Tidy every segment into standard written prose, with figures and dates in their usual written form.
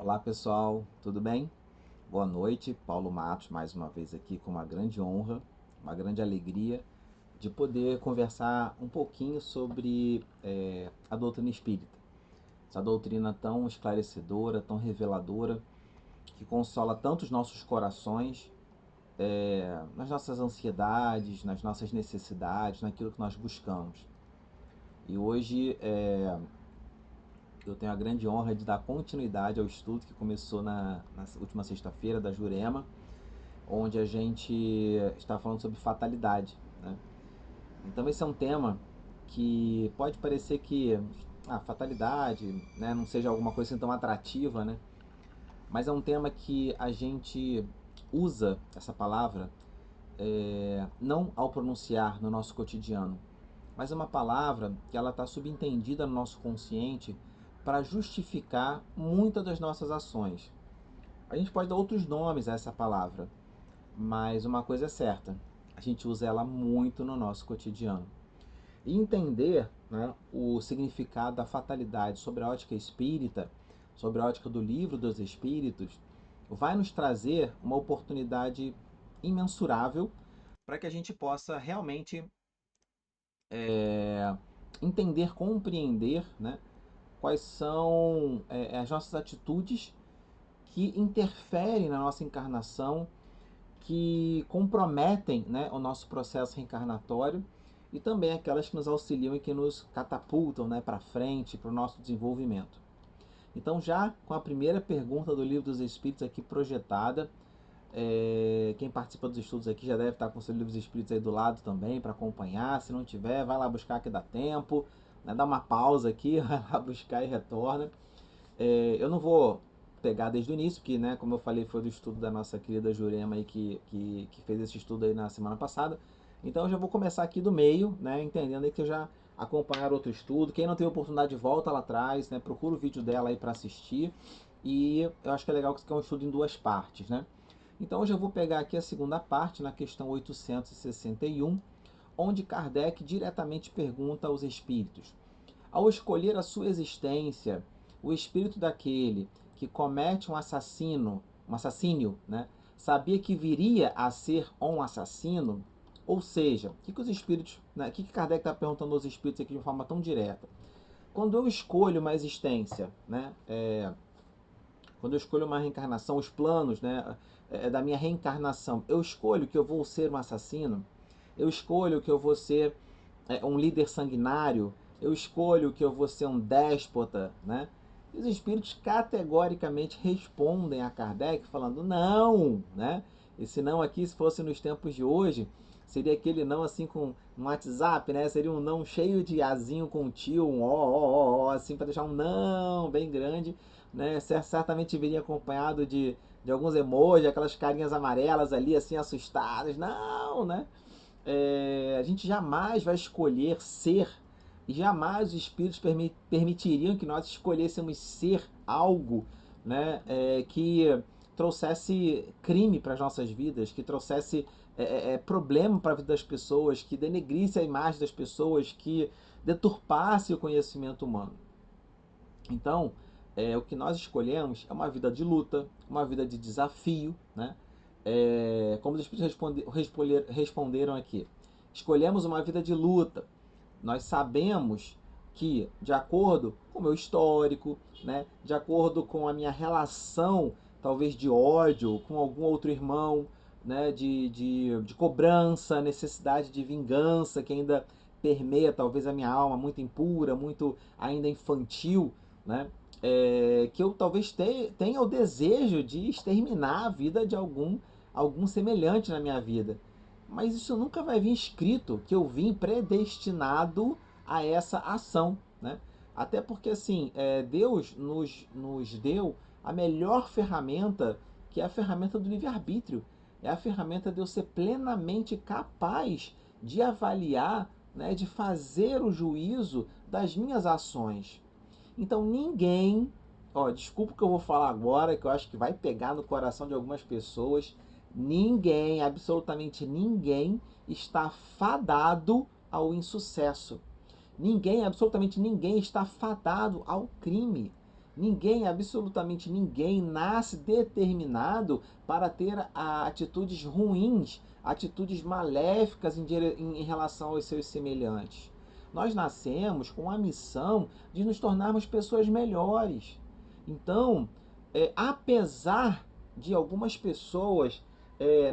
Olá pessoal, tudo bem? Boa noite, Paulo Matos mais uma vez aqui com uma grande honra, uma grande alegria de poder conversar um pouquinho sobre a doutrina espírita. Essa doutrina tão esclarecedora, tão reveladora, que consola tanto os nossos corações, nas nossas ansiedades, nas nossas necessidades, naquilo que nós buscamos. E hoje eu tenho a grande honra de dar continuidade ao estudo que começou na última sexta-feira da Jurema, onde a gente está falando sobre fatalidade, né? Então esse é um tema que pode parecer que a fatalidade, né, não seja alguma coisa assim tão atrativa, né? Mas é um tema que a gente usa essa palavra não ao pronunciar no nosso cotidiano, mas é uma palavra que ela está subentendida no nosso consciente para justificar muitas das nossas ações. A gente pode dar outros nomes a essa palavra, mas uma coisa é certa, a gente usa ela muito no nosso cotidiano. E entender, né, o significado da fatalidade sobre a ótica espírita, sobre a ótica do livro dos espíritos, vai nos trazer uma oportunidade imensurável para que a gente possa realmente entender, compreender, né, quais são as nossas atitudes que interferem na nossa encarnação, que comprometem, né, o nosso processo reencarnatório e também aquelas que nos auxiliam e que nos catapultam, né, para frente, para o nosso desenvolvimento. Então, já com a primeira pergunta do Livro dos Espíritos aqui projetada, quem participa dos estudos aqui já deve estar com o seu Livro dos Espíritos aí do lado também para acompanhar. Se não tiver, vai lá buscar que dá tempo, né, dá uma pausa aqui, vai lá buscar e retorna. Eu não vou pegar desde o início, porque, né, como eu falei, foi do estudo da nossa querida Jurema aí que fez esse estudo aí na semana passada. Então eu já vou começar aqui do meio, né, entendendo aí que eu já acompanharam outro estudo. Quem não teve oportunidade, volta lá atrás, né, procura o vídeo dela aí para assistir. E eu acho que é legal que é um estudo em duas partes, né? Então hoje eu vou pegar aqui a segunda parte, na questão 861, onde Kardec diretamente pergunta aos espíritos: ao escolher a sua existência, o espírito daquele que comete um assassínio, né, sabia que viria a ser um assassino? Ou seja, o que os espíritos, né, o que Kardec está perguntando aos espíritos aqui de uma forma tão direta? Quando eu escolho uma existência, né, quando eu escolho uma reencarnação, os planos, né, da minha reencarnação, eu escolho que eu vou ser um assassino? Eu escolho que eu vou ser um líder sanguinário? Eu escolho que eu vou ser um déspota, né? E os espíritos categoricamente respondem a Kardec falando não, né? Esse não aqui, se fosse nos tempos de hoje, seria aquele não assim com um WhatsApp, né? Seria um não cheio de azinho com tio, um ó, assim, para deixar um não bem grande, né? Certamente viria acompanhado de alguns emojis, aquelas carinhas amarelas ali, assim, assustadas. Não, né? A gente jamais vai escolher ser, e jamais os espíritos permitiriam que nós escolhêssemos ser algo, né, que trouxesse crime para as nossas vidas, que trouxesse problema para a vida das pessoas, que denegrisse a imagem das pessoas, que deturpasse o conhecimento humano. Então, o que nós escolhemos é uma vida de luta, uma vida de desafio, né? Como os espíritos responderam aqui, escolhemos uma vida de luta. Nós sabemos que, de acordo com o meu histórico, né, de acordo com a minha relação, talvez de ódio com algum outro irmão, né, de cobrança, necessidade de vingança que ainda permeia talvez a minha alma, muito impura, muito ainda infantil, né, que eu talvez tenha o desejo de exterminar a vida de algum semelhante na minha vida. Mas isso nunca vai vir escrito que eu vim predestinado a essa ação, né? Até porque, assim, Deus nos deu a melhor ferramenta, que é a ferramenta do livre-arbítrio. É a ferramenta de eu ser plenamente capaz de avaliar, né, de fazer o juízo das minhas ações. Então ninguém, ó, desculpa o que eu vou falar agora, que eu acho que vai pegar no coração de algumas pessoas, ninguém, absolutamente ninguém, está fadado ao insucesso. Ninguém, absolutamente ninguém, está fadado ao crime. Ninguém, absolutamente ninguém, nasce determinado para ter atitudes ruins, atitudes maléficas em relação aos seus semelhantes. Nós nascemos com a missão de nos tornarmos pessoas melhores. Então, apesar de algumas pessoas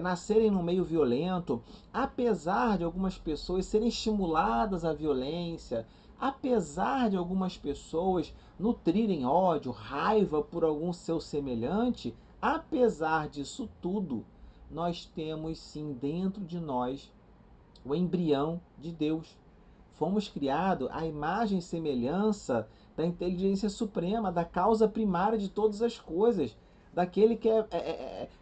nascerem no meio violento, apesar de algumas pessoas serem estimuladas à violência, apesar de algumas pessoas nutrirem ódio, raiva por algum seu semelhante, apesar disso tudo, nós temos sim dentro de nós o embrião de Deus. Fomos criados à imagem e semelhança da inteligência suprema, da causa primária de todas as coisas. Daquele que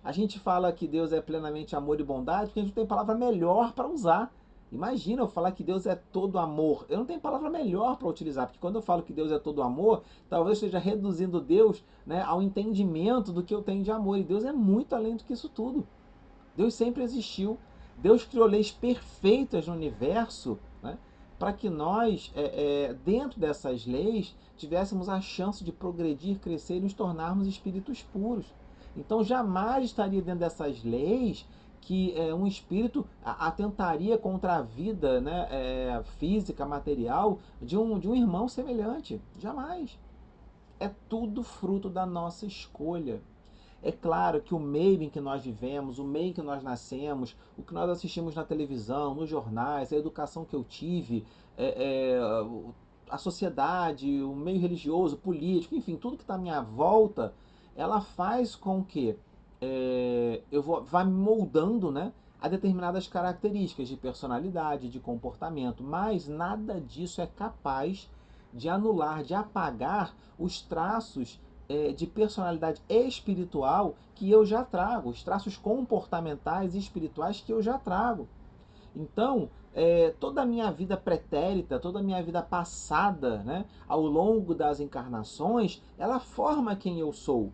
a gente fala que Deus é plenamente amor e bondade, porque a gente não tem palavra melhor para usar. Imagina eu falar que Deus é todo amor. Eu não tenho palavra melhor para utilizar, porque quando eu falo que Deus é todo amor, talvez eu esteja reduzindo Deus, né, ao entendimento do que eu tenho de amor. E Deus é muito além do que isso tudo. Deus sempre existiu. Deus criou leis perfeitas no universo, né, para que nós, dentro dessas leis, tivéssemos a chance de progredir, crescer e nos tornarmos espíritos puros. Então jamais estaria dentro dessas leis que um espírito atentaria contra a vida, né, física, material de um irmão semelhante. Jamais. É tudo fruto da nossa escolha. É claro que o meio em que nós vivemos, o meio em que nós nascemos, o que nós assistimos na televisão, nos jornais, a educação que eu tive, a sociedade, o meio religioso, político, enfim, tudo que está à minha volta, ela faz com que vá me moldando, né, a determinadas características de personalidade, de comportamento, mas nada disso é capaz de anular, de apagar os traços de personalidade espiritual que eu já trago, os traços comportamentais e espirituais que eu já trago. Então, toda a minha vida pretérita, toda a minha vida passada, né, ao longo das encarnações, ela forma quem eu sou.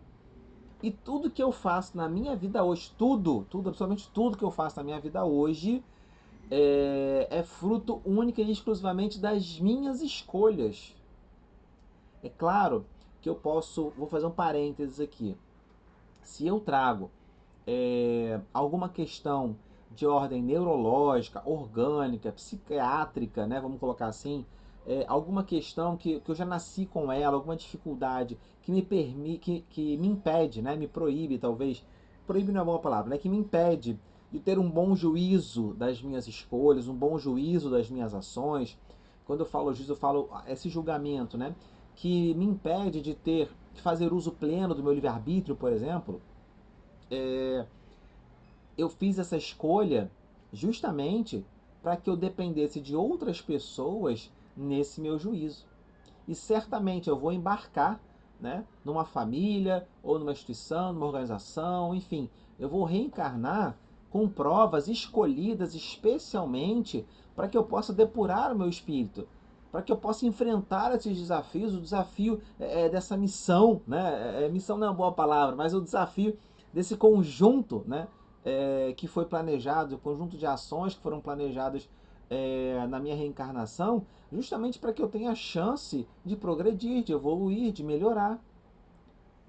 E tudo que eu faço na minha vida hoje, tudo, absolutamente tudo que eu faço na minha vida hoje, é fruto única e exclusivamente das minhas escolhas. É claro que vou fazer um parênteses aqui. Se eu trago alguma questão de ordem neurológica, orgânica, psiquiátrica, né, vamos colocar assim, alguma questão que eu já nasci com ela, alguma dificuldade que me permite, que me impede, né, me proíbe talvez, proíbe não é uma boa palavra, né, que me impede de ter um bom juízo das minhas escolhas, um bom juízo das minhas ações. Quando eu falo juízo, eu falo esse julgamento, né, que me impede de fazer uso pleno do meu livre-arbítrio, por exemplo. Eu fiz essa escolha justamente para que eu dependesse de outras pessoas nesse meu juízo. E certamente eu vou embarcar, né, numa família, ou numa instituição, numa organização, enfim, eu vou reencarnar com provas escolhidas especialmente para que eu possa depurar o meu espírito, para que eu possa enfrentar esses desafios, o desafio dessa missão, né? Missão não é uma boa palavra, mas o desafio desse conjunto, né, que foi planejado, o conjunto de ações que foram planejadas na minha reencarnação, justamente para que eu tenha a chance de progredir, de evoluir, de melhorar.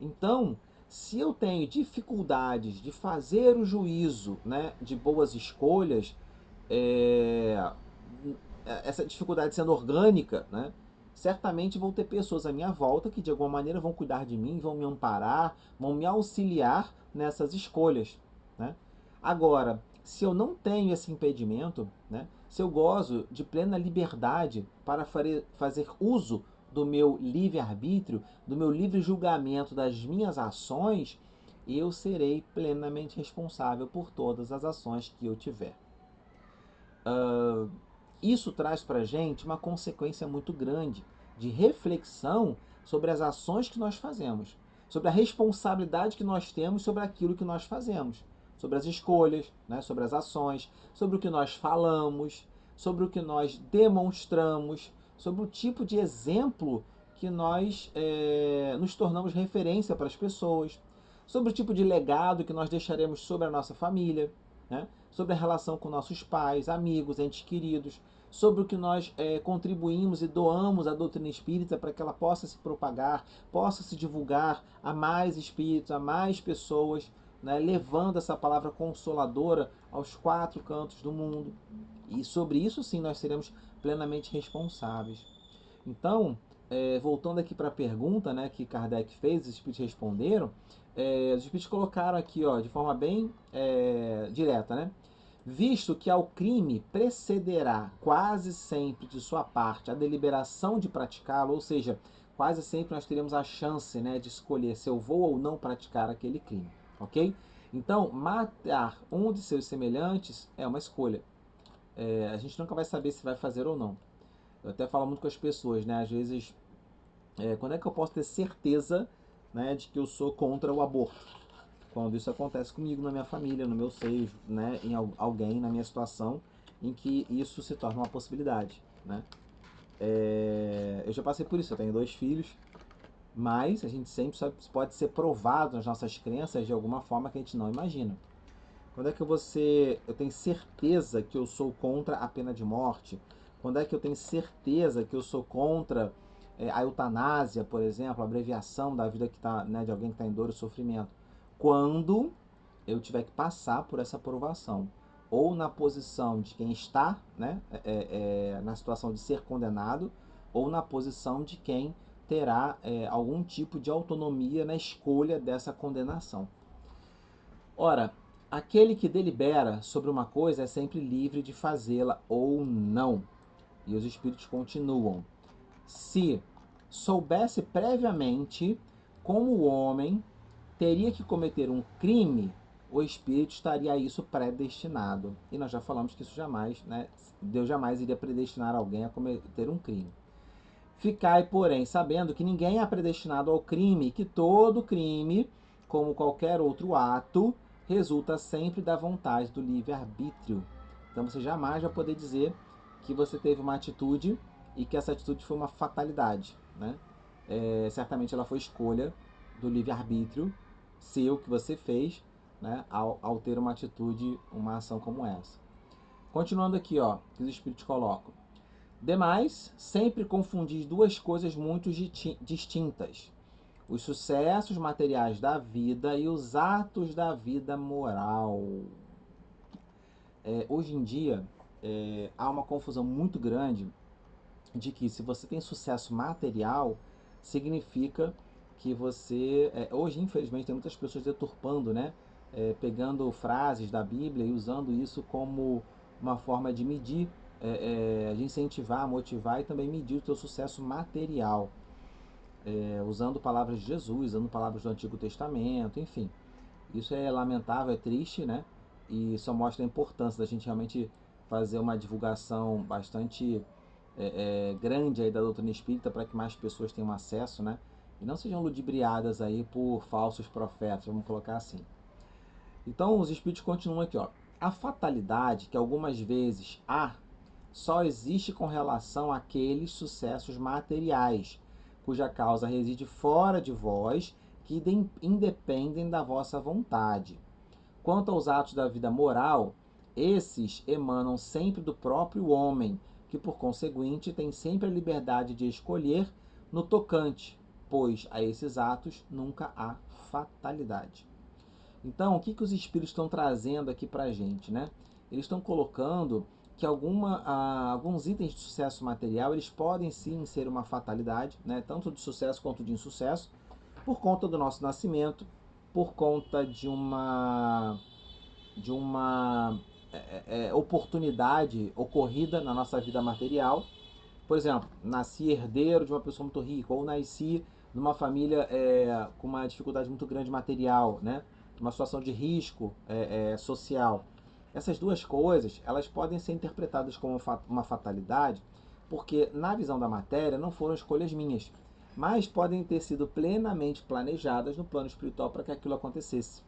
Então, se eu tenho dificuldades de fazer o juízo, né, de boas escolhas, é, essa dificuldade sendo orgânica, né, certamente vão ter pessoas à minha volta que de alguma maneira vão cuidar de mim, vão me amparar, vão me auxiliar nessas escolhas, né? Agora, se eu não tenho esse impedimento, né, se eu gozo de plena liberdade para fazer uso do meu livre-arbítrio, do meu livre julgamento das minhas ações, eu serei plenamente responsável por todas as ações que eu tiver. Isso traz para a gente uma consequência muito grande de reflexão sobre as ações que nós fazemos, sobre a responsabilidade que nós temos sobre aquilo que nós fazemos, sobre as escolhas, né, sobre as ações, sobre o que nós falamos, sobre o que nós demonstramos, sobre o tipo de exemplo que nós nos tornamos referência para as pessoas, sobre o tipo de legado que nós deixaremos sobre a nossa família, né? Sobre a relação com nossos pais, amigos, entes queridos, sobre o que nós contribuímos e doamos à doutrina espírita para que ela possa se propagar, possa se divulgar a mais espíritos, a mais pessoas, né, levando essa palavra consoladora aos quatro cantos do mundo. E sobre isso sim nós seremos plenamente responsáveis. Então, voltando aqui para a pergunta, né, que Kardec fez, os espíritos responderam, os espíritos colocaram aqui, ó, de forma bem direta, né? Visto que ao crime precederá quase sempre de sua parte a deliberação de praticá-lo, ou seja, quase sempre nós teremos a chance, né, de escolher se eu vou ou não praticar aquele crime, ok? Então, matar um de seus semelhantes é uma escolha. A gente nunca vai saber se vai fazer ou não. Eu até falo muito com as pessoas, né? Às vezes, quando é que eu posso ter certeza, né, de que eu sou contra o aborto? Quando isso acontece comigo, na minha família, no meu seio, né, em alguém, na minha situação, em que isso se torna uma possibilidade, né? Eu já passei por isso, eu tenho 2 filhos, mas a gente sempre pode ser provado nas nossas crenças de alguma forma que a gente não imagina. Quando é que eu tenho certeza que eu sou contra a pena de morte? Quando é que eu tenho certeza que eu sou contra a eutanásia, por exemplo, a abreviação da vida que tá, né, de alguém que está em dor e sofrimento? Quando eu tiver que passar por essa provação, ou na posição de quem está, né, na situação de ser condenado, ou na posição de quem terá algum tipo de autonomia na escolha dessa condenação. Ora, aquele que delibera sobre uma coisa é sempre livre de fazê-la ou não. E os espíritos continuam. Se soubesse previamente como o homem teria que cometer um crime, o espírito estaria a isso predestinado. E nós já falamos que isso jamais, né, Deus jamais iria predestinar alguém a cometer um crime. Ficai, porém, sabendo que ninguém é predestinado ao crime, que todo crime, como qualquer outro ato, resulta sempre da vontade do livre-arbítrio. Então você jamais vai poder dizer que você teve uma atitude e que essa atitude foi uma fatalidade, né? Certamente ela foi escolha do livre-arbítrio seu que você fez, né, ao ter uma atitude, uma ação como essa. Continuando aqui, ó, que os espíritos colocam. Demais, sempre confundis duas coisas muito distintas: os sucessos materiais da vida e os atos da vida moral. Hoje em dia, há uma confusão muito grande de que se você tem sucesso material, significa que você... hoje, infelizmente, tem muitas pessoas deturpando, né? Pegando frases da Bíblia e usando isso como uma forma de medir, de incentivar, motivar e também medir o teu sucesso material. Usando palavras de Jesus, usando palavras do Antigo Testamento, enfim. Isso é lamentável, é triste, né? E só mostra a importância da gente realmente fazer uma divulgação bastante grande aí da doutrina espírita para que mais pessoas tenham acesso, né? E não sejam ludibriadas aí por falsos profetas, vamos colocar assim. Então os espíritos continuam aqui, ó. A fatalidade que algumas vezes há só existe com relação àqueles sucessos materiais, cuja causa reside fora de vós, que independem da vossa vontade. Quanto aos atos da vida moral, esses emanam sempre do próprio homem, que por conseguinte tem sempre a liberdade de escolher no tocante, pois a esses atos nunca há fatalidade. Então, o que os espíritos estão trazendo aqui para a gente, né? Eles estão colocando que alguns itens de sucesso material eles podem sim ser uma fatalidade, né? Tanto de sucesso quanto de insucesso, por conta do nosso nascimento, por conta de uma oportunidade ocorrida na nossa vida material. Por exemplo, nasci herdeiro de uma pessoa muito rica, ou nasci numa família com uma dificuldade muito grande material, né? Uma situação de risco social. Essas duas coisas, elas podem ser interpretadas como uma fatalidade, porque na visão da matéria não foram escolhas minhas, mas podem ter sido plenamente planejadas no plano espiritual para que aquilo acontecesse.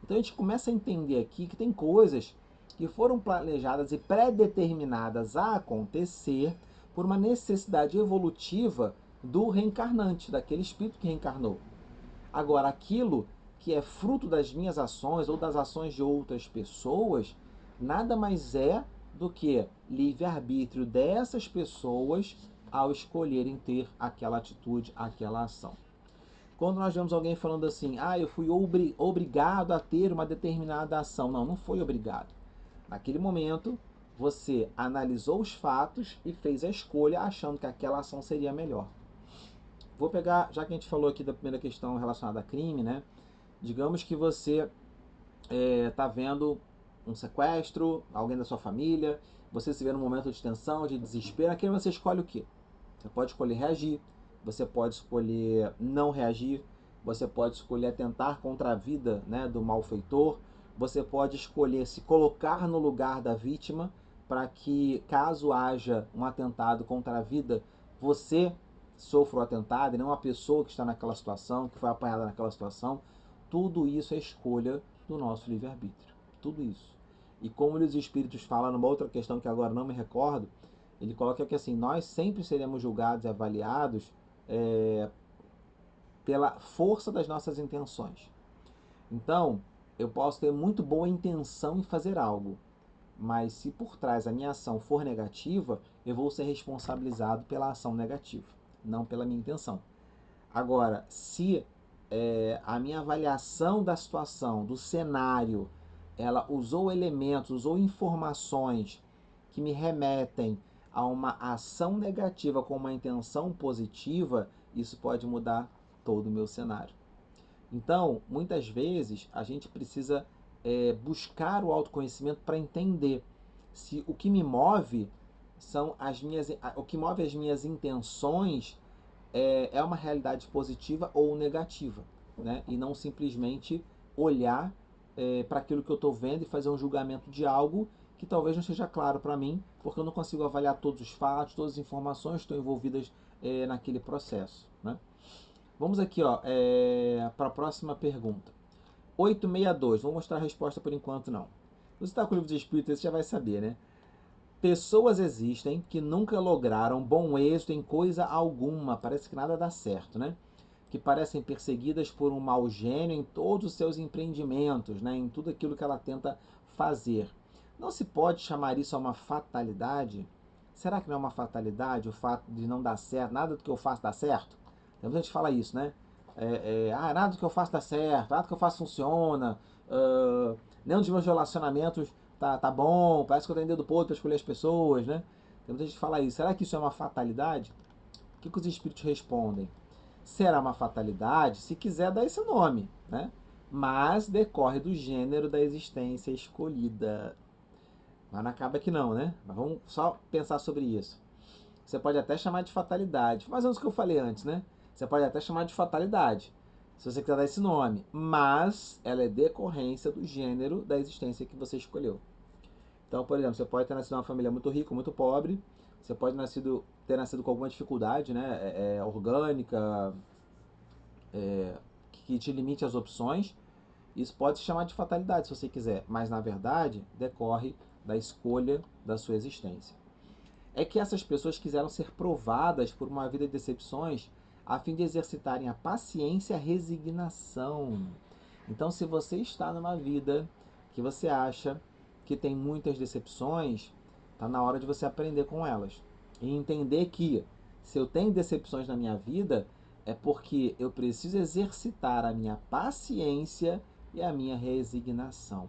Então a gente começa a entender aqui que tem coisas que foram planejadas e pré-determinadas a acontecer por uma necessidade evolutiva do reencarnante, daquele espírito que reencarnou. Agora, aquilo que é fruto das minhas ações ou das ações de outras pessoas, nada mais é do que livre-arbítrio dessas pessoas ao escolherem ter aquela atitude, aquela ação. Quando nós vemos alguém falando assim, eu fui obrigado a ter uma determinada ação. Não, não foi obrigado. Naquele momento, você analisou os fatos e fez a escolha achando que aquela ação seria melhor. Vou pegar, já que a gente falou aqui da primeira questão relacionada a crime, né? Digamos que você está vendo um sequestro, alguém da sua família, você se vê num momento de tensão, de desespero, aqui você escolhe o quê? Você pode escolher reagir, você pode escolher não reagir, você pode escolher atentar contra a vida, né, do malfeitor, você pode escolher se colocar no lugar da vítima para que, caso haja um atentado contra a vida, você sofra o atentado e não a pessoa que está naquela situação, que foi apanhada naquela situação. Tudo isso é escolha do nosso livre-arbítrio. Tudo isso. E como os espíritos falam numa outra questão que agora não me recordo, ele coloca que assim, nós sempre seremos julgados e avaliados pela força das nossas intenções. Então, eu posso ter muito boa intenção em fazer algo, mas se por trás a minha ação for negativa, eu vou ser responsabilizado pela ação negativa, não pela minha intenção. Agora, se a minha avaliação da situação, do cenário, ela usou elementos, usou informações que me remetem a uma ação negativa com uma intenção positiva, isso pode mudar todo o meu cenário. Então, muitas vezes, a gente precisa buscar o autoconhecimento para entender se o que me move são o que move as minhas intenções é uma realidade positiva ou negativa, né? E não simplesmente olhar para aquilo que eu estou vendo e fazer um julgamento de algo que talvez não seja claro para mim, porque eu não consigo avaliar todos os fatos, todas as informações que estão envolvidas naquele processo, né? Vamos aqui para a próxima pergunta. 862, vou mostrar a resposta por enquanto não. Você está com o livro dos Espíritos, você já vai saber, né? Pessoas existem que nunca lograram bom êxito em coisa alguma, parece que nada dá certo, né? Que parecem perseguidas por um mau gênio em todos os seus empreendimentos, né? Em tudo aquilo que ela tenta fazer. Não se pode chamar isso a uma fatalidade? Será que não é uma fatalidade o fato de não dar certo, nada do que eu faço dá certo? Tem muita gente que fala isso, né? Nada do que eu faço dá certo, nada do que eu faço funciona, nenhum dos meus relacionamentos tá bom, parece que eu tenho dedo podre para escolher as pessoas, né? Tem muita gente que fala isso. Será que isso é uma fatalidade? O que os espíritos respondem? Será uma fatalidade se quiser dar esse nome, né? Mas decorre do gênero da existência escolhida. Mas não acaba que não, né? Mas vamos só pensar sobre isso. Você pode até chamar de fatalidade, mais ou menos o que eu falei antes, né? Você pode até chamar de fatalidade, se você quiser dar esse nome, mas ela é decorrência do gênero da existência que você escolheu. Então, por exemplo, você pode ter nascido em uma família muito rica, muito pobre, você pode ter nascido com alguma dificuldade, né, orgânica, que te limite as opções. Isso pode se chamar de fatalidade se você quiser, mas na verdade decorre da escolha da sua existência. É que essas pessoas quiseram ser provadas por uma vida de decepções a fim de exercitarem a paciência e a resignação. Então, se você está numa vida que você acha que tem muitas decepções, está na hora de você aprender com elas. E entender que se eu tenho decepções na minha vida, é porque eu preciso exercitar a minha paciência e a minha resignação.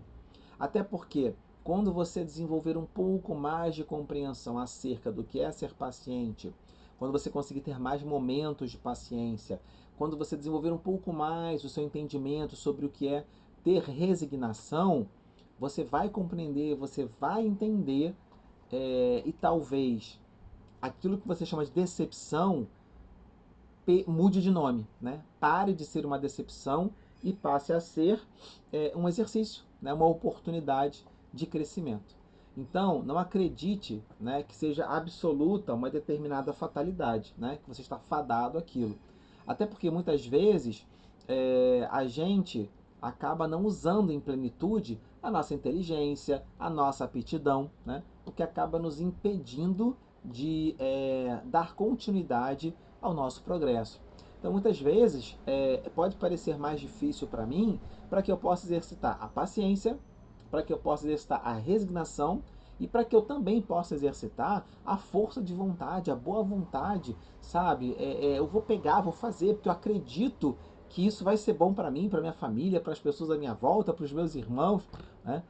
Até porque, quando você desenvolver um pouco mais de compreensão acerca do que é ser paciente, quando você conseguir ter mais momentos de paciência, quando você desenvolver um pouco mais o seu entendimento sobre o que é ter resignação, você vai compreender, você vai entender e talvez aquilo que você chama de decepção mude de nome, né? Pare de ser uma decepção e passe a ser um exercício, né? Uma oportunidade de crescimento. Então, não acredite, né, que seja absoluta uma determinada fatalidade, né, que você está fadado àquilo. Até porque muitas vezes a gente acaba não usando em plenitude a nossa inteligência, a nossa aptidão, né, o que acaba nos impedindo de dar continuidade ao nosso progresso. Então, muitas vezes, pode parecer mais difícil para mim, para que eu possa exercitar a paciência, para que eu possa exercitar a resignação e para que eu também possa exercitar a força de vontade, a boa vontade, sabe? Eu vou pegar, vou fazer, porque eu acredito que isso vai ser bom para mim, para minha família, para as pessoas à minha volta, para os meus irmãos, né?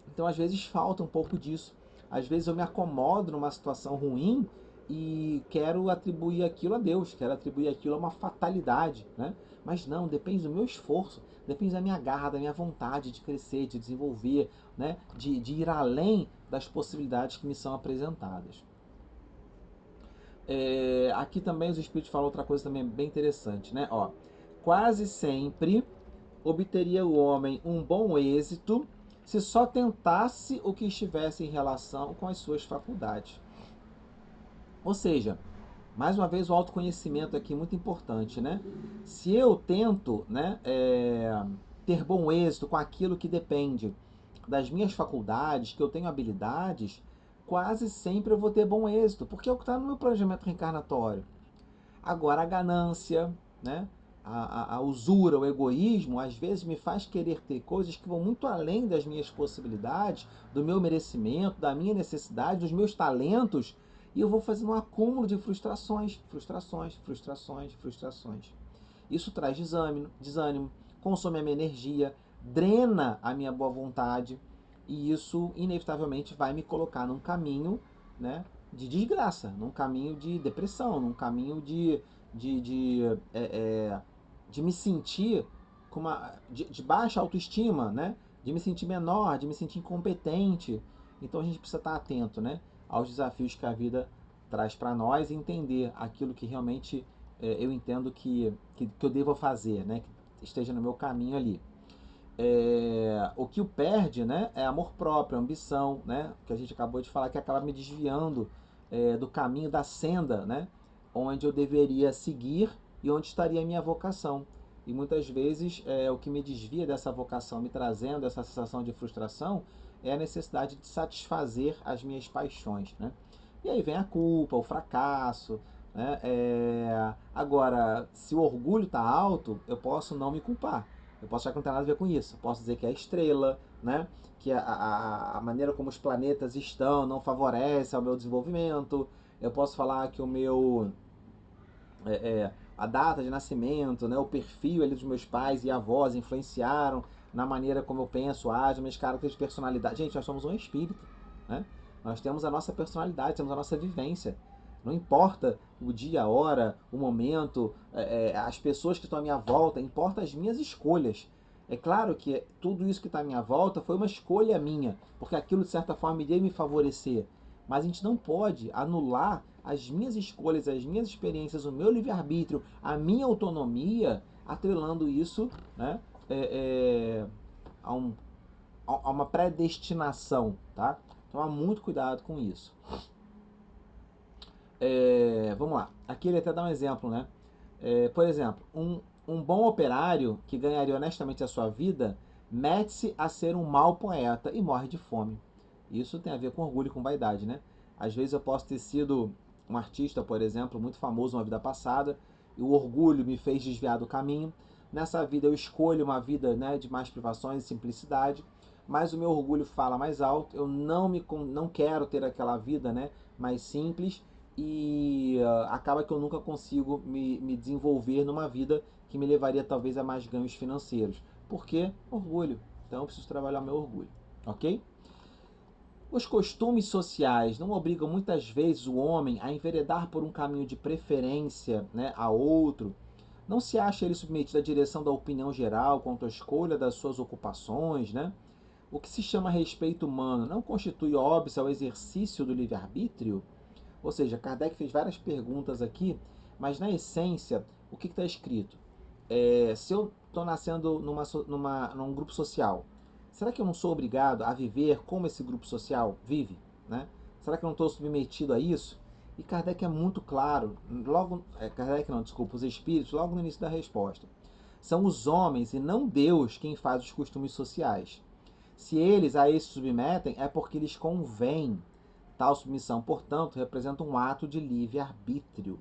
Então, às vezes, falta um pouco disso. Às vezes, eu me acomodo numa situação ruim e quero atribuir aquilo a Deus, quero atribuir aquilo a uma fatalidade, né? Mas não, depende do meu esforço, depende da minha garra, da minha vontade de crescer, de desenvolver, né? De ir além das possibilidades que me são apresentadas. Aqui também os Espíritos falam outra coisa também bem interessante, né? Ó, quase sempre obteria o homem um bom êxito se só tentasse o que estivesse em relação com as suas faculdades. Ou seja, mais uma vez o autoconhecimento aqui é muito importante, né? Se eu tento, né, ter bom êxito com aquilo que depende das minhas faculdades, que eu tenho habilidades, quase sempre eu vou ter bom êxito, porque é o que está no meu planejamento reencarnatório. Agora, a ganância, né? A usura, o egoísmo, às vezes me faz querer ter coisas que vão muito além das minhas possibilidades, do meu merecimento, da minha necessidade, dos meus talentos, e eu vou fazendo um acúmulo de frustrações, frustrações, frustrações, frustrações. Isso traz desânimo, consome a minha energia, drena a minha boa vontade, e isso inevitavelmente vai me colocar num caminho, né, de desgraça, num caminho de depressão, num caminho de, de, de me sentir com de baixa autoestima, né? De me sentir menor, de me sentir incompetente. Então a gente precisa estar atento, né, aos desafios que a vida traz para nós e entender aquilo que realmente eu entendo que eu devo fazer, né? Que esteja no meu caminho ali. O que o perde, né, é amor próprio, ambição, né, que a gente acabou de falar, que acaba me desviando do caminho, da senda, né, onde eu deveria seguir e onde estaria a minha vocação. E muitas vezes o que me desvia dessa vocação, me trazendo essa sensação de frustração, é a necessidade de satisfazer as minhas paixões, né? E aí vem a culpa, o fracasso, né? Agora, se o orgulho está alto, eu posso não me culpar. Eu posso achar que não tem nada a ver com isso. Eu posso dizer que é a estrela, né? Que a maneira como os planetas estão não favorece ao meu desenvolvimento. Eu posso falar que o meu a data de nascimento, né, o perfil ali dos meus pais e avós influenciaram na maneira como eu penso, ajo, minhas características de personalidade. Gente, nós somos um espírito, né? Nós temos a nossa personalidade, temos a nossa vivência. Não importa o dia, a hora, o momento, as pessoas que estão à minha volta, importa as minhas escolhas. É claro que tudo isso que está à minha volta foi uma escolha minha, porque aquilo de certa forma iria me favorecer. Mas a gente não pode anular as minhas escolhas, as minhas experiências, o meu livre-arbítrio, a minha autonomia, atrelando isso, né, a, a uma predestinação, tá? Tomar muito cuidado com isso. Vamos lá. Aqui ele até dá um exemplo, né? Por exemplo, um bom operário que ganharia honestamente a sua vida mete-se a ser um mau poeta e morre de fome. Isso tem a ver com orgulho e com vaidade, né? Às vezes eu posso ter sido um artista, por exemplo, muito famoso na vida passada, e o orgulho me fez desviar do caminho. Nessa vida eu escolho uma vida, né, de mais privações e simplicidade, mas o meu orgulho fala mais alto. Eu não quero ter aquela vida, né, mais simples, e acaba que eu nunca consigo me desenvolver numa vida que me levaria talvez a mais ganhos financeiros. Por quê? Orgulho. Então eu preciso trabalhar meu orgulho, ok? Os costumes sociais não obrigam muitas vezes o homem a enveredar por um caminho de preferência, né, a outro. Não se acha ele submetido à direção da opinião geral quanto à escolha das suas ocupações, né? O que se chama respeito humano não constitui óbice ao exercício do livre-arbítrio? Ou seja, Kardec fez várias perguntas aqui, mas na essência, o que está escrito? Se eu estou nascendo num grupo social, será que eu não sou obrigado a viver como esse grupo social vive? Né? Será que eu não estou submetido a isso? E Kardec é muito claro, Kardec não, desculpa, os espíritos, logo no início da resposta. São os homens e não Deus quem faz os costumes sociais. Se eles a isso submetem, é porque lhes convém. Tal submissão, portanto, representa um ato de livre-arbítrio.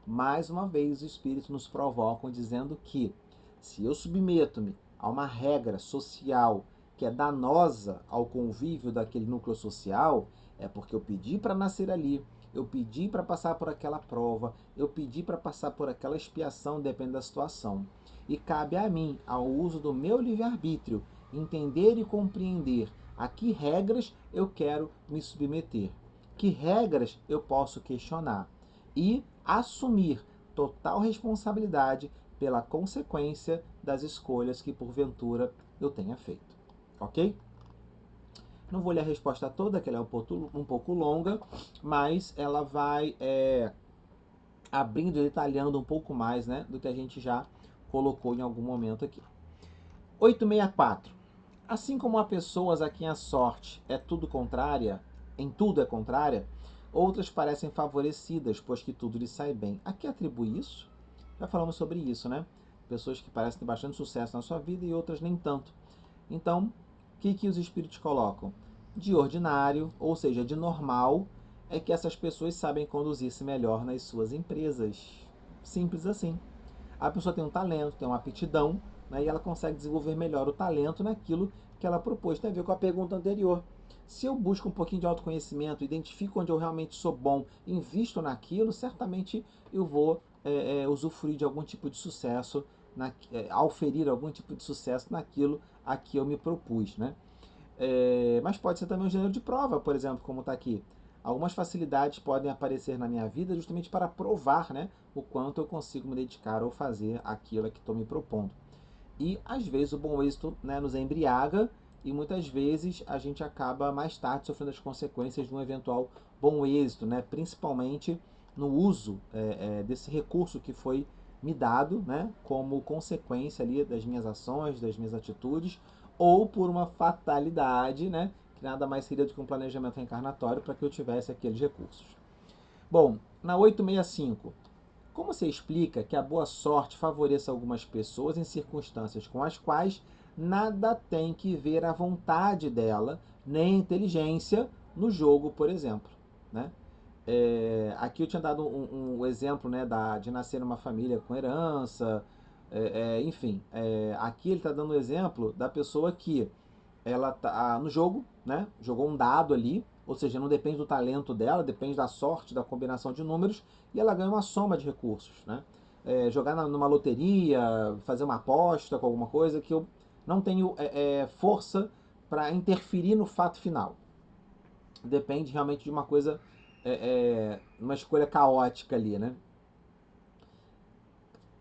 Mais uma vez, os espíritos nos provocam dizendo que, se eu submeto-me a uma regra social que é danosa ao convívio daquele núcleo social, é porque eu pedi para nascer ali, eu pedi para passar por aquela prova, eu pedi para passar por aquela expiação, depende da situação. E cabe a mim, ao uso do meu livre-arbítrio, entender e compreender a que regras eu quero me submeter, que regras eu posso questionar e assumir total responsabilidade pela consequência das escolhas que porventura eu tenha feito. Ok? Não vou ler a resposta toda, que ela é um pouco longa, mas ela vai abrindo e detalhando um pouco mais, né, do que a gente já colocou em algum momento aqui. 864. Assim como há pessoas a quem a sorte é tudo contrária, em tudo é contrária, outras parecem favorecidas, pois que tudo lhes sai bem. A que atribui isso? Já falamos sobre isso, né? Pessoas que parecem ter bastante sucesso na sua vida e outras nem tanto. Então, o que os espíritos colocam? De ordinário, ou seja, de normal, é que essas pessoas sabem conduzir-se melhor nas suas empresas. Simples assim. A pessoa tem um talento, tem uma aptidão, né, e ela consegue desenvolver melhor o talento naquilo que ela propôs. Tem a ver com a pergunta anterior. Se eu busco um pouquinho de autoconhecimento, identifico onde eu realmente sou bom, invisto naquilo, certamente eu vou usufruir de algum tipo de sucesso, ao ferir algum tipo de sucesso naquilo a que eu me propus, né? Mas pode ser também um gênero de prova, por exemplo, como está aqui. Algumas facilidades podem aparecer na minha vida justamente para provar, né, o quanto eu consigo me dedicar ou fazer aquilo a que estou me propondo. E às vezes o bom êxito, né, nos embriaga e muitas vezes a gente acaba mais tarde sofrendo as consequências de um eventual bom êxito, né, principalmente no uso desse recurso que foi me dado, né, como consequência ali das minhas ações, das minhas atitudes, ou por uma fatalidade, né, que nada mais seria do que um planejamento reencarnatório para que eu tivesse aqueles recursos. Bom, na 865, como se explica que a boa sorte favoreça algumas pessoas em circunstâncias com as quais nada tem que ver a vontade dela, nem a inteligência no jogo, por exemplo, né? Aqui eu tinha dado um exemplo, né, de nascer numa família com herança, enfim. Aqui ele está dando o exemplo da pessoa que ela tá no jogo, né? Jogou um dado ali, ou seja, não depende do talento dela, depende da sorte, da combinação de números, e ela ganha uma soma de recursos, né? Jogar numa loteria, fazer uma aposta com alguma coisa que eu não tenho força para interferir no fato final. Depende realmente de uma coisa, uma escolha caótica ali, né?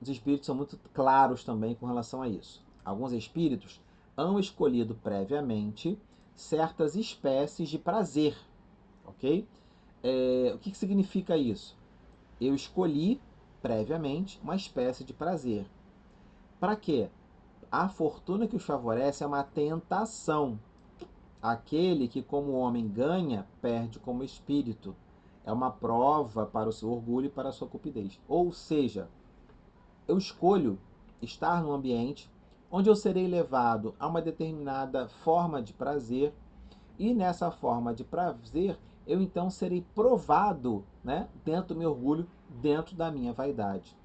Os espíritos são muito claros também com relação a isso. Alguns espíritos han escolhido previamente certas espécies de prazer, ok? O que significa isso? Eu escolhi previamente uma espécie de prazer. Para quê? A fortuna que os favorece é uma tentação. Aquele que, como homem, ganha, perde como espírito. É uma prova para o seu orgulho e para a sua cupidez. Ou seja, eu escolho estar num ambiente onde eu serei levado a uma determinada forma de prazer e nessa forma de prazer eu então serei provado, né, dentro do meu orgulho, dentro da minha vaidade.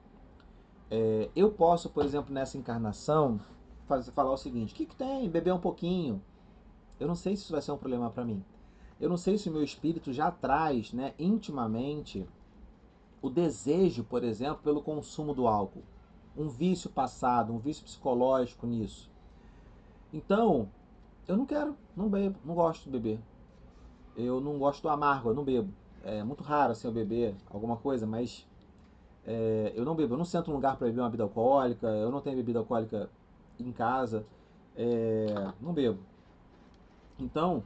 Eu posso, por exemplo, nessa encarnação, falar o seguinte: o que tem? Beber um pouquinho. Eu não sei se isso vai ser um problema para mim. Eu não sei se o meu espírito já traz, né, intimamente o desejo, por exemplo, pelo consumo do álcool. Um vício passado, um vício psicológico nisso. Então, eu não quero, não bebo, não gosto de beber. Eu não gosto do amargo, eu não bebo. É muito raro assim eu beber alguma coisa, mas eu não bebo. Eu não sento num lugar para beber uma bebida alcoólica, eu não tenho bebida alcoólica em casa, não bebo. Então,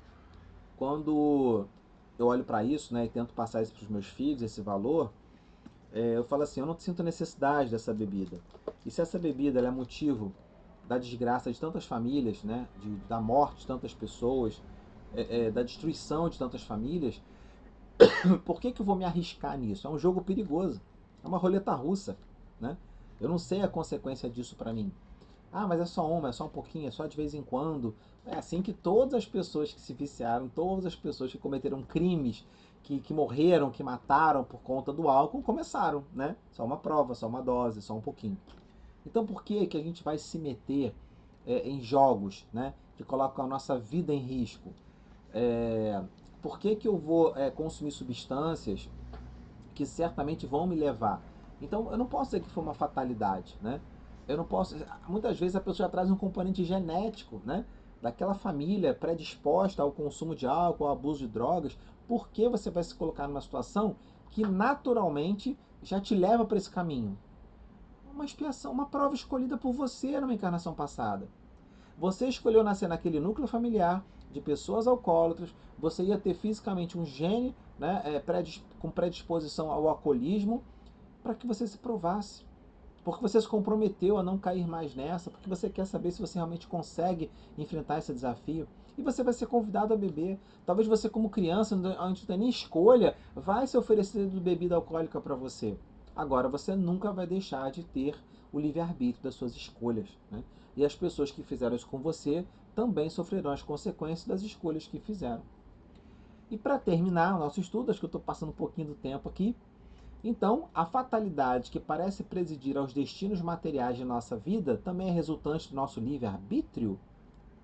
quando eu olho para isso, né, e tento passar isso para os meus filhos, esse valor, eu falo assim, eu não sinto necessidade dessa bebida. E se essa bebida ela é motivo da desgraça de tantas famílias, né, da morte de tantas pessoas, da destruição de tantas famílias, por que eu vou me arriscar nisso? É um jogo perigoso, é uma roleta russa, né? Eu não sei a consequência disso para mim. Ah, mas é só uma, é só um pouquinho, é só de vez em quando. É assim que todas as pessoas que se viciaram, todas as pessoas que cometeram crimes, que morreram, que mataram por conta do álcool, começaram, né? Só uma prova, só uma dose, só um pouquinho. Então por que a gente vai se meter em jogos, né, que colocam a nossa vida em risco. É, por que eu vou consumir substâncias que certamente vão me levar? Então, eu não posso dizer que foi uma fatalidade, né? Eu não posso. Muitas vezes a pessoa já traz um componente genético, né? Daquela família predisposta ao consumo de álcool, ao abuso de drogas. Por que você vai se colocar numa situação que naturalmente já te leva para esse caminho? Uma expiação, uma prova escolhida por você numa encarnação passada. Você escolheu nascer naquele núcleo familiar de pessoas alcoólatras, você ia ter fisicamente um gene, né, com predisposição ao alcoolismo, para que você se provasse. Porque você se comprometeu a não cair mais nessa, porque você quer saber se você realmente consegue enfrentar esse desafio. E você vai ser convidado a beber. Talvez você, como criança, antes de nem escolha, vai se oferecer de bebida alcoólica para você. Agora, você nunca vai deixar de ter o livre-arbítrio das suas escolhas, né? E as pessoas que fizeram isso com você também sofrerão as consequências das escolhas que fizeram. E para terminar o nosso estudo, acho que eu estou passando um pouquinho do tempo aqui, então, a fatalidade que parece presidir aos destinos materiais de nossa vida também é resultante do nosso livre-arbítrio?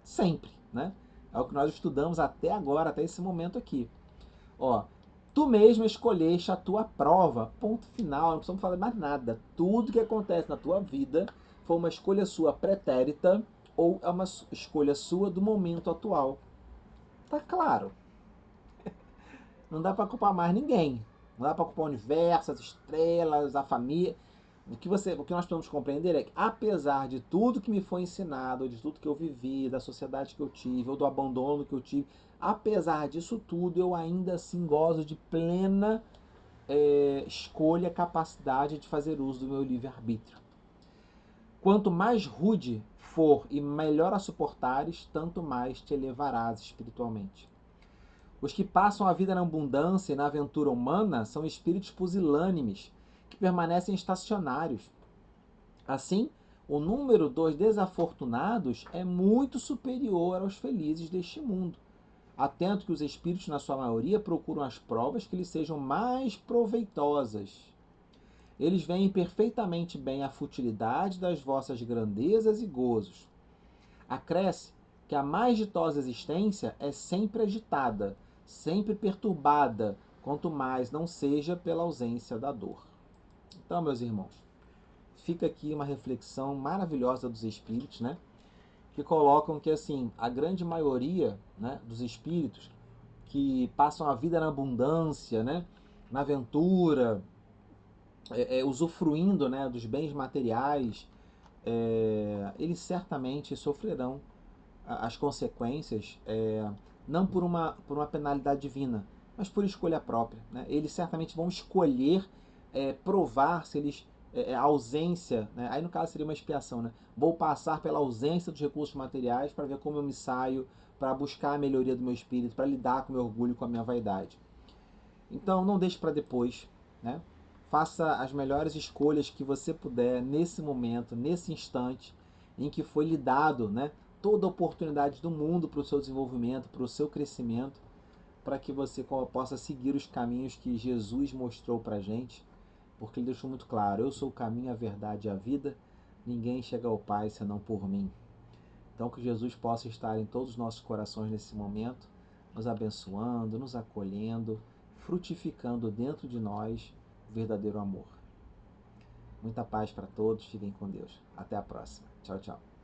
Sempre, né? É o que nós estudamos até agora, até esse momento aqui. Ó, tu mesmo escolheste a tua prova, ponto final, não precisamos falar mais nada. Tudo que acontece na tua vida foi uma escolha sua pretérita ou é uma escolha sua do momento atual. Tá claro. Não dá para culpar mais ninguém. Não dá para culpar o universo, as estrelas, a família. O que nós podemos compreender é que, apesar de tudo que me foi ensinado, de tudo que eu vivi, da sociedade que eu tive, ou do abandono que eu tive, apesar disso tudo, eu ainda assim gozo de plena escolha, capacidade de fazer uso do meu livre-arbítrio. Quanto mais rude for e melhor a suportares, tanto mais te elevarás espiritualmente. Os que passam a vida na abundância e na aventura humana são espíritos pusilânimes, que permanecem estacionários. Assim, o número dos desafortunados é muito superior aos felizes deste mundo. Atento que os espíritos, na sua maioria, procuram as provas que lhes sejam mais proveitosas. Eles veem perfeitamente bem a futilidade das vossas grandezas e gozos. Acresce que a mais ditosa existência é sempre agitada, sempre perturbada, quanto mais não seja pela ausência da dor. Então, meus irmãos, fica aqui uma reflexão maravilhosa dos espíritos, né? Que colocam que, assim, a grande maioria, né, dos espíritos que passam a vida na abundância, né, na aventura, usufruindo, né, dos bens materiais, eles certamente sofrerão as consequências, não por uma penalidade divina, mas por escolha própria, né? Eles certamente vão escolher provar se eles. A ausência, né? Aí no caso seria uma expiação, né? Vou passar pela ausência dos recursos materiais para ver como eu me saio, para buscar a melhoria do meu espírito, para lidar com o meu orgulho e com a minha vaidade. Então não deixe para depois, né? Faça as melhores escolhas que você puder nesse momento, nesse instante em que foi lhe dado, né, toda a oportunidade do mundo para o seu desenvolvimento, para o seu crescimento, para que você possa seguir os caminhos que Jesus mostrou para a gente, porque ele deixou muito claro: eu sou o caminho, a verdade e a vida, ninguém chega ao Pai senão por mim. Então que Jesus possa estar em todos os nossos corações nesse momento, nos abençoando, nos acolhendo, frutificando dentro de nós o verdadeiro amor. Muita paz para todos, fiquem com Deus. Até a próxima. Tchau, tchau.